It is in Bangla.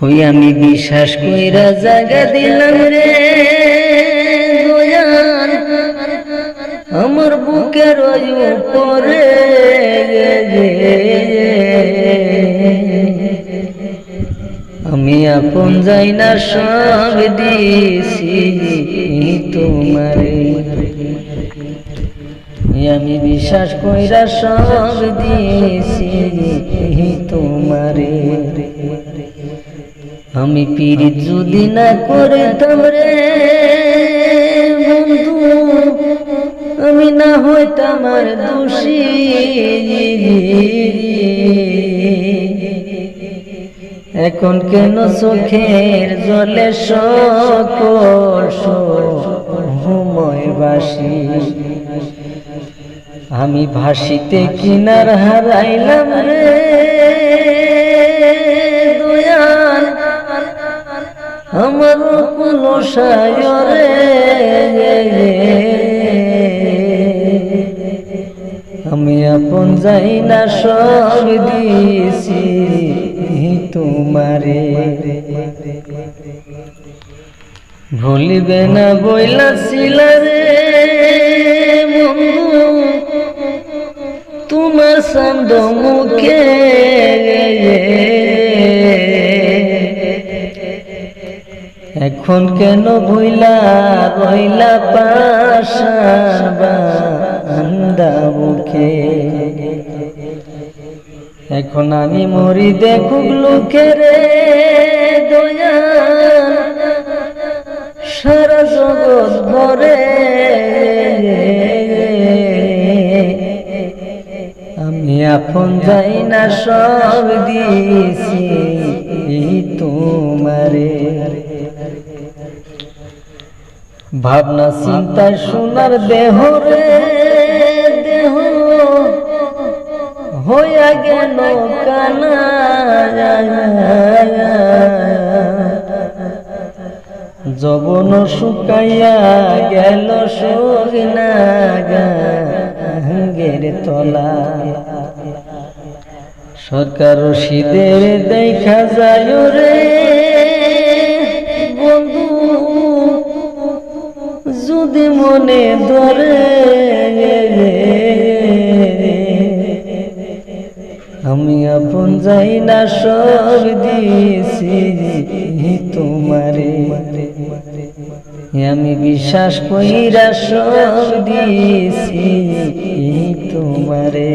ওই আমি বিশ্বাস কইরা জায়গা দিলাম রে দয়াল আমার বুকের উপরে, আমি আপন যাই না সব দিছি তোমারে, আমি বিশ্বাস কইরা সব দিছি তোমারে। আমি পীড়িত যদি না করতাম রে বন্ধু, আমি না হইতাম আর দোষী। এখন কেন চোখের জলে সকল সময় বাসি, আমি ভাসিতে কিনার হারাইলাম রে দয়াল আমার কোন সায়রে, আমি আপন যাই না সব দিছি তোমারে। ভুলিবে না বইলাছিল রে বন্ধু তোমার চান্দ মুখে, এখন কেন ভুইলা রইলা পাশান বান্দা মুখে। এখন আমি মরি দেখুক লোকে রে দয়াল সারা জগৎ ভরে, আমি আপন যাই না সব দিছি তোমারে। ভাবনা চিন্তায় সোনার দেহ রে দেহ হইয়া গেল কানা, যবন শুকাইয়া গেল সগনা গাঙ্গের তলা। সরকার রশিদের দেখা যায় রে বন্ধু যদি মনে ধরে, আমি আপন যাই না সব দিছি তোমারে, আমি বিশ্বাস কইরা সব দিছি তোমারে।